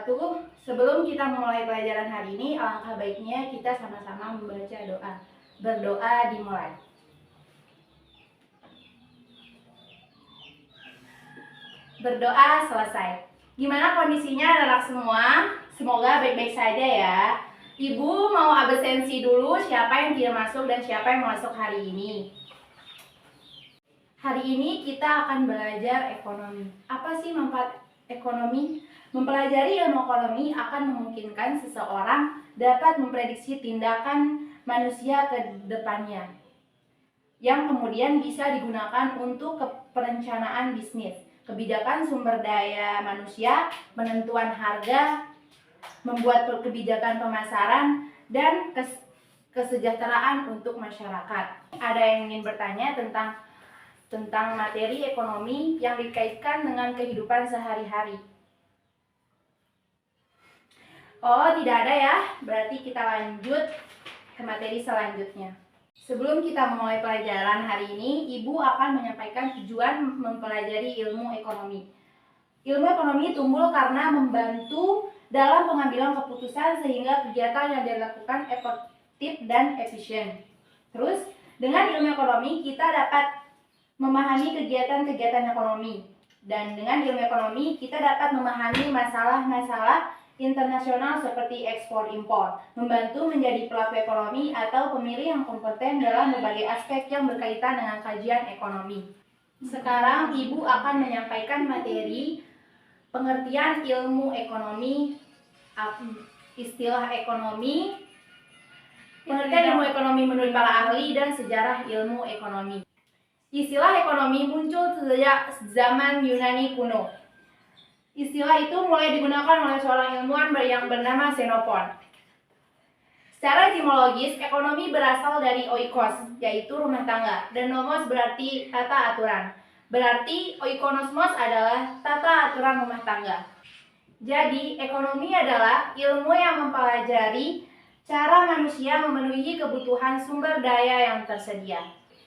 wabarakatuh. Sebelum kita memulai pelajaran hari ini, alangkah baiknya kita sama-sama membaca doa. Berdoa dimulai. Berdoa selesai. Gimana kondisinya anak semua? Semoga baik-baik saja ya. Ibu mau absensi dulu siapa yang tidak masuk dan siapa yang masuk hari ini. Hari ini kita akan belajar ekonomi. Apa sih manfaat ekonomi? Mempelajari ilmu ekonomi akan memungkinkan seseorang dapat memprediksi tindakan manusia ke depannya, yang kemudian bisa digunakan untuk perencanaan bisnis, kebijakan sumber daya manusia, penentuan harga, membuat kebijakan pemasaran, dan kesejahteraan untuk masyarakat. Ada yang ingin bertanya tentang materi ekonomi yang dikaitkan dengan kehidupan sehari-hari? Oh, tidak ada ya. Berarti kita lanjut ke materi selanjutnya. Sebelum kita memulai pelajaran hari ini, Ibu akan menyampaikan tujuan mempelajari ilmu ekonomi. Ilmu ekonomi tumbuh karena membantu dalam pengambilan keputusan sehingga kegiatan yang dilakukan efektif dan efisien. Terus, dengan ilmu ekonomi kita dapat memahami kegiatan-kegiatan ekonomi. Dan dengan ilmu ekonomi kita dapat memahami masalah-masalah internasional seperti ekspor impor, membantu menjadi pelaku ekonomi atau pemilih yang kompeten dalam berbagai aspek yang berkaitan dengan kajian ekonomi. Sekarang Ibu akan menyampaikan materi pengertian ilmu ekonomi, istilah ekonomi, pengertian ilmu ekonomi menurut para ahli, dan sejarah ilmu ekonomi. Istilah ekonomi muncul sejak zaman Yunani kuno. Istilah itu mulai digunakan oleh seorang ilmuwan yang bernama Xenophon. Secara etimologis, ekonomi berasal dari oikos, yaitu rumah tangga, dan nomos berarti tata aturan. Berarti oikonosmos adalah tata aturan rumah tangga. Jadi, ekonomi adalah ilmu yang mempelajari cara manusia memenuhi kebutuhan sumber daya yang tersedia.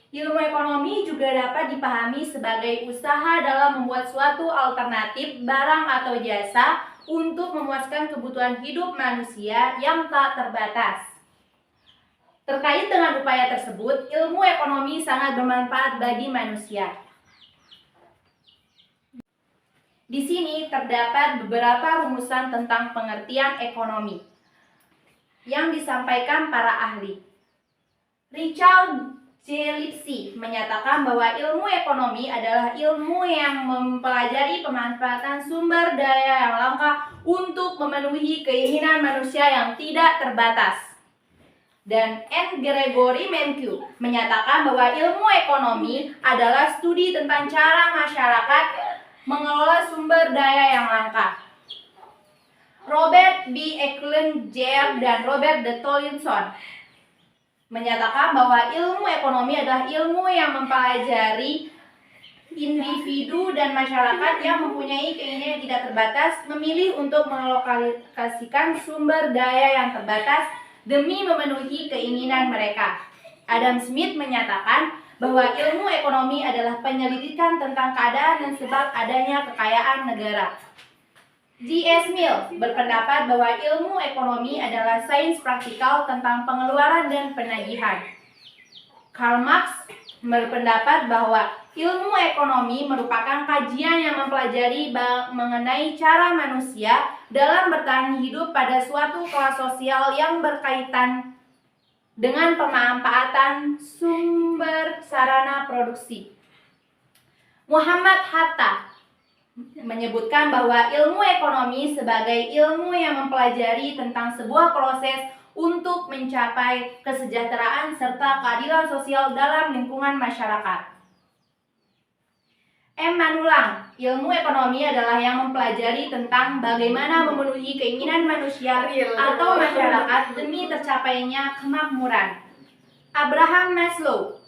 Ilmu ekonomi juga dapat dipahami sebagai usaha dalam membuat suatu alternatif barang atau jasa untuk memuaskan kebutuhan hidup manusia yang tak terbatas. Terkait dengan upaya tersebut, ilmu ekonomi sangat bermanfaat bagi manusia. Di sini terdapat beberapa rumusan tentang pengertian ekonomi yang disampaikan para ahli. Richard J. Lipsy menyatakan bahwa ilmu ekonomi adalah ilmu yang mempelajari pemanfaatan sumber daya yang langka untuk memenuhi keinginan manusia yang tidak terbatas. Dan N. Gregory Mankiw menyatakan bahwa ilmu ekonomi adalah studi tentang cara masyarakat mengelola sumber daya yang langka. Robert B. Eklund Jr. dan Robert D. Tollinson menyatakan bahwa ilmu ekonomi adalah ilmu yang mempelajari individu dan masyarakat yang mempunyai keinginan yang tidak terbatas memilih untuk mengalokasikan sumber daya yang terbatas demi memenuhi keinginan mereka. Adam Smith menyatakan bahwa ilmu ekonomi adalah penyelidikan tentang keadaan dan sebab adanya kekayaan negara. J.S. Mill berpendapat bahwa ilmu ekonomi adalah sains praktikal tentang pengeluaran dan penagihan. Karl Marx berpendapat bahwa ilmu ekonomi merupakan kajian yang mempelajari mengenai cara manusia dalam bertahan hidup pada suatu kelas sosial yang berkaitan dengan pemanfaatan sumber sarana produksi. Muhammad Hatta menyebutkan bahwa ilmu ekonomi sebagai ilmu yang mempelajari tentang sebuah proses untuk mencapai kesejahteraan serta keadilan sosial dalam lingkungan masyarakat. M. Manulang, ilmu ekonomi adalah yang mempelajari tentang bagaimana memenuhi keinginan manusia atau masyarakat demi tercapainya kemakmuran. Abraham Maslow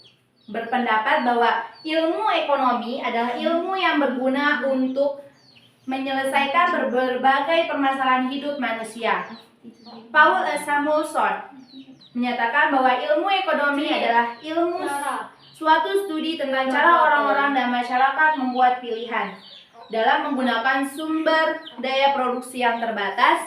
berpendapat bahwa ilmu ekonomi adalah ilmu yang berguna untuk menyelesaikan berbagai permasalahan hidup manusia. Paul Samuelson menyatakan bahwa ilmu ekonomi adalah ilmu suatu studi tentang cara orang-orang dan masyarakat membuat pilihan. dalam menggunakan sumber daya produksi yang terbatas,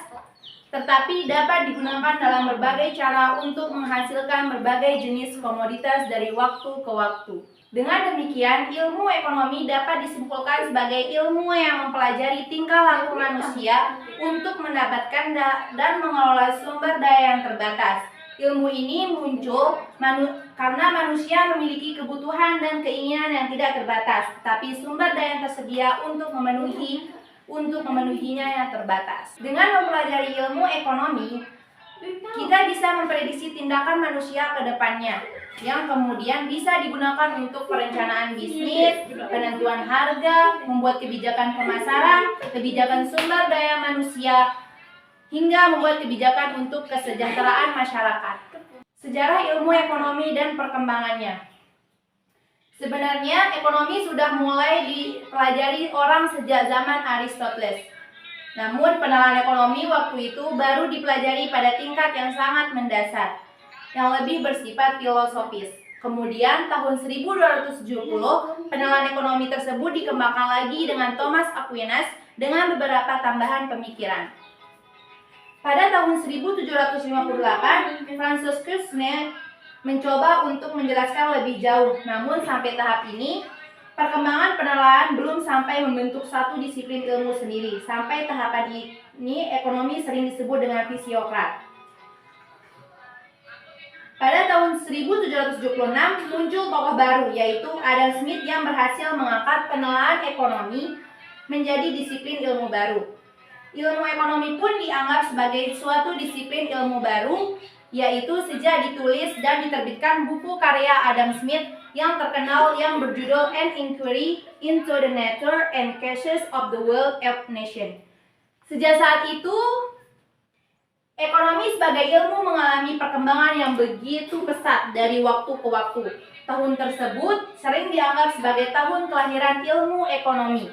tetapi dapat digunakan dalam berbagai cara untuk menghasilkan berbagai jenis komoditas dari waktu ke waktu. Dengan demikian, ilmu ekonomi dapat disimpulkan sebagai ilmu yang mempelajari tingkah laku manusia untuk mendapatkan dan mengelola sumber daya yang terbatas. Ilmu ini muncul karena manusia memiliki kebutuhan dan keinginan yang tidak terbatas, tapi sumber daya yang tersedia untuk memenuhinya yang terbatas. Dengan mempelajari ilmu ekonomi, kita bisa memprediksi tindakan manusia ke depannya, yang kemudian bisa digunakan untuk perencanaan bisnis, penentuan harga, membuat kebijakan pemasaran, kebijakan sumber daya manusia, hingga membuat kebijakan untuk kesejahteraan masyarakat. Sejarah ilmu ekonomi dan perkembangannya. Sebenarnya ekonomi sudah mulai dipelajari orang sejak zaman Aristoteles. Namun penerapan ekonomi waktu itu baru dipelajari pada tingkat yang sangat mendasar, yang lebih bersifat filosofis. Kemudian tahun 1270, penerapan ekonomi tersebut dikembangkan lagi dengan Thomas Aquinas dengan beberapa tambahan pemikiran. Pada tahun 1758, Franciscus mencoba untuk menjelaskan lebih jauh, namun sampai tahap ini, perkembangan penelaahan belum sampai membentuk satu disiplin ilmu sendiri. Sampai tahapan ini, ekonomi sering disebut dengan fisiokrat. Pada tahun 1776 muncul tokoh baru, yaitu Adam Smith yang berhasil mengangkat penelaahan ekonomi menjadi disiplin ilmu baru. Ilmu ekonomi pun dianggap sebagai suatu disiplin ilmu baru, yaitu sejak ditulis dan diterbitkan buku karya Adam Smith yang terkenal yang berjudul An Inquiry into the Nature and Causes of the World of Nations. Sejak saat itu, ekonomi sebagai ilmu mengalami perkembangan yang begitu pesat dari waktu ke waktu. Tahun tersebut sering dianggap sebagai tahun kelahiran ilmu ekonomi.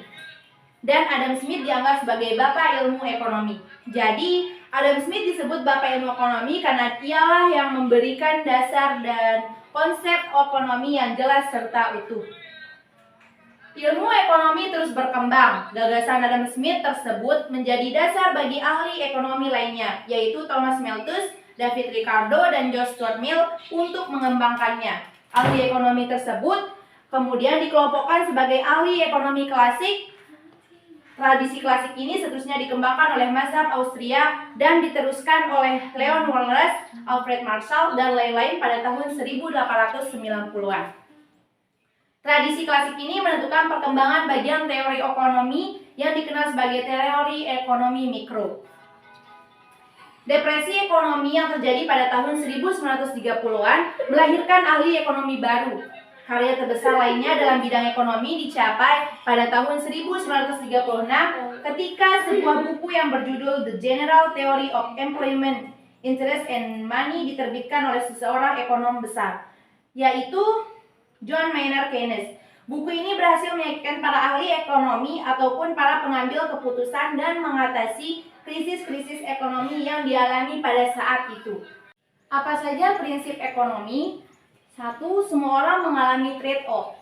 Dan Adam Smith dianggap sebagai bapak ilmu ekonomi. Jadi, Adam Smith disebut bapak ilmu ekonomi karena dialah yang memberikan dasar dan konsep ekonomi yang jelas serta utuh. Ilmu ekonomi terus berkembang. Gagasan Adam Smith tersebut menjadi dasar bagi ahli ekonomi lainnya, yaitu Thomas Malthus, David Ricardo, dan George Stuart Mill untuk mengembangkannya. Ahli ekonomi tersebut kemudian dikelompokkan sebagai ahli ekonomi klasik. Tradisi klasik ini seterusnya dikembangkan oleh mazhab Austria dan diteruskan oleh Leon Wallace, Alfred Marshall, dan lain-lain pada tahun 1890-an. Tradisi klasik ini menentukan perkembangan bagian teori ekonomi yang dikenal sebagai teori ekonomi mikro. Depresi ekonomi yang terjadi pada tahun 1930-an melahirkan ahli ekonomi baru. Karya terbesar lainnya dalam bidang ekonomi dicapai pada tahun 1936 ketika sebuah buku yang berjudul The General Theory of Employment, Interest and Money diterbitkan oleh seseorang ekonom besar, yaitu John Maynard Keynes. Buku ini berhasil meyakinkan para ahli ekonomi ataupun para pengambil keputusan dan mengatasi krisis-krisis ekonomi yang dialami pada saat itu. Apa saja prinsip ekonomi? 1. Semua orang mengalami trade-off.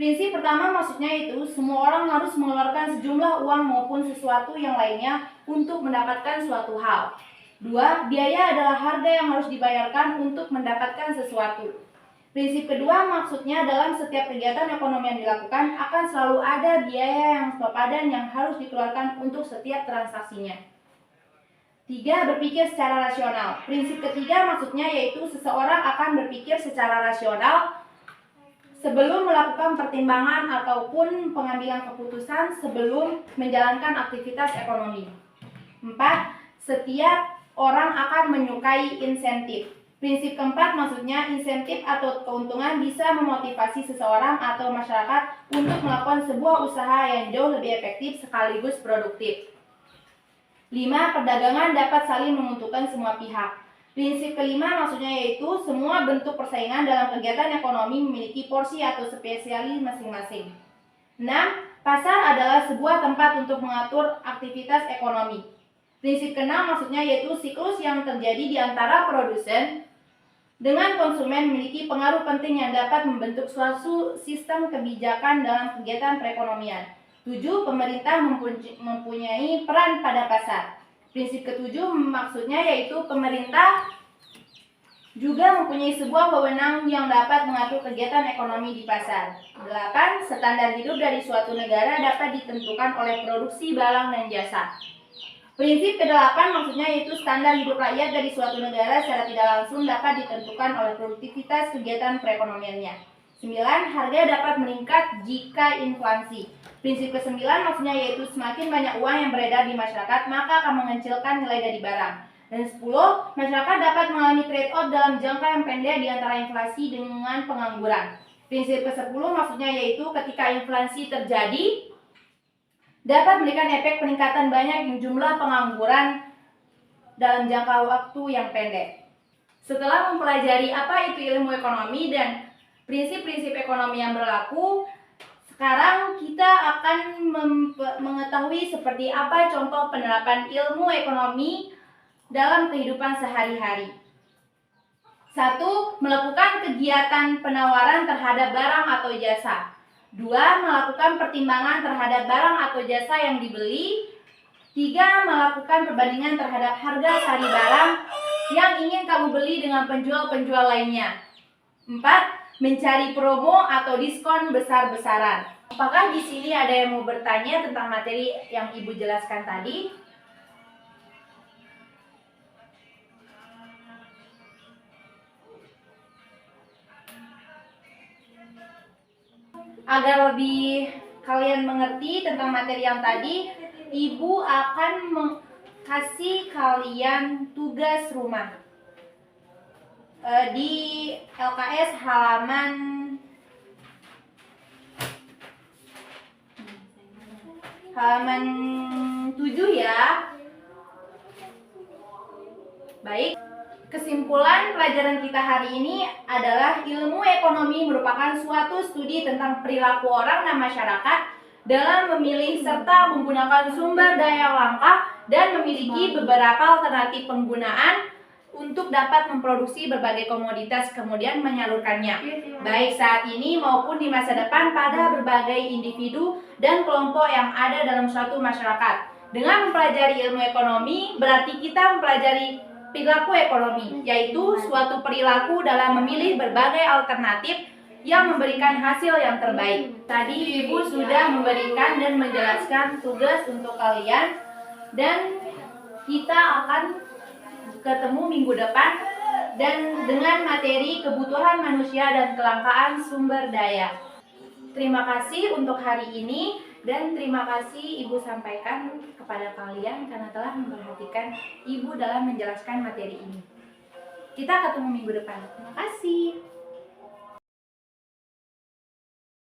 Prinsip pertama maksudnya itu semua orang harus mengeluarkan sejumlah uang maupun sesuatu yang lainnya untuk mendapatkan suatu hal. 2. Biaya adalah harga yang harus dibayarkan untuk mendapatkan sesuatu. Prinsip kedua maksudnya dalam setiap kegiatan ekonomi yang dilakukan akan selalu ada biaya yang sepadan yang harus dikeluarkan untuk setiap transaksinya. 3. Berpikir secara rasional. Prinsip ketiga maksudnya yaitu seseorang akan berpikir secara rasional sebelum melakukan pertimbangan ataupun pengambilan keputusan sebelum menjalankan aktivitas ekonomi. 4. Setiap orang akan menyukai insentif. Prinsip keempat maksudnya insentif atau keuntungan bisa memotivasi seseorang atau masyarakat untuk melakukan sebuah usaha yang jauh lebih efektif sekaligus produktif. 5. Perdagangan dapat saling menguntungkan semua pihak. Prinsip kelima maksudnya yaitu semua bentuk persaingan dalam kegiatan ekonomi memiliki porsi atau spesialis masing-masing. 6. Pasar adalah sebuah tempat untuk mengatur aktivitas ekonomi. Prinsip keenam maksudnya yaitu siklus yang terjadi di antara produsen dengan konsumen memiliki pengaruh penting yang dapat membentuk suatu sistem kebijakan dalam kegiatan perekonomian. 7. Pemerintah mempunyai peran pada pasar. Prinsip ketujuh maksudnya yaitu pemerintah juga mempunyai sebuah wewenang yang dapat mengatur kegiatan ekonomi di pasar. 8. Standar hidup dari suatu negara dapat ditentukan oleh produksi barang dan jasa. Prinsip ke-8 maksudnya yaitu standar hidup rakyat dari suatu negara secara tidak langsung dapat ditentukan oleh produktivitas kegiatan perekonomiannya. 9. Harga dapat meningkat jika inflasi. Prinsip ke-9 maksudnya yaitu semakin banyak uang yang beredar di masyarakat maka akan mengecilkan nilai dari barang. Dan 10. Masyarakat dapat mengalami trade-off dalam jangka yang pendek di antara inflasi dengan pengangguran. Prinsip ke-10 maksudnya yaitu ketika inflasi terjadi dapat memberikan efek peningkatan banyak jumlah pengangguran dalam jangka waktu yang pendek. Setelah mempelajari apa itu ilmu ekonomi dan prinsip-prinsip ekonomi yang berlaku, sekarang kita akan mengetahui seperti apa contoh penerapan ilmu ekonomi dalam kehidupan sehari-hari. 1. Melakukan kegiatan penawaran terhadap barang atau jasa. 2. Melakukan pertimbangan terhadap barang atau jasa yang dibeli. 3. Melakukan perbandingan terhadap harga sari barang yang ingin kamu beli dengan penjual-penjual lainnya. 4. Mencari promo atau diskon besar-besaran. Apakah di sini ada yang mau bertanya tentang materi yang Ibu jelaskan tadi? Agar lebih kalian mengerti tentang materi yang tadi, Ibu akan kasih kalian tugas rumah di LKS halaman 7 ya. Baik. Kesimpulan pelajaran kita hari ini adalah ilmu ekonomi merupakan suatu studi tentang perilaku orang dan masyarakat dalam memilih serta menggunakan sumber daya langka dan memiliki beberapa alternatif penggunaan untuk dapat memproduksi berbagai komoditas kemudian menyalurkannya, baik saat ini maupun di masa depan pada berbagai individu dan kelompok yang ada dalam suatu masyarakat. Dengan mempelajari ilmu ekonomi berarti kita mempelajari perilaku ekonomi, yaitu suatu perilaku dalam memilih berbagai alternatif yang memberikan hasil yang terbaik. Tadi Ibu sudah memberikan dan menjelaskan tugas untuk kalian dan kita akan ketemu minggu depan dan dengan materi kebutuhan manusia dan kelangkaan sumber daya. Terima kasih untuk hari ini dan terima kasih Ibu sampaikan kepada kalian karena telah memperhatikan Ibu dalam menjelaskan materi ini. Kita ketemu minggu depan. Terima kasih.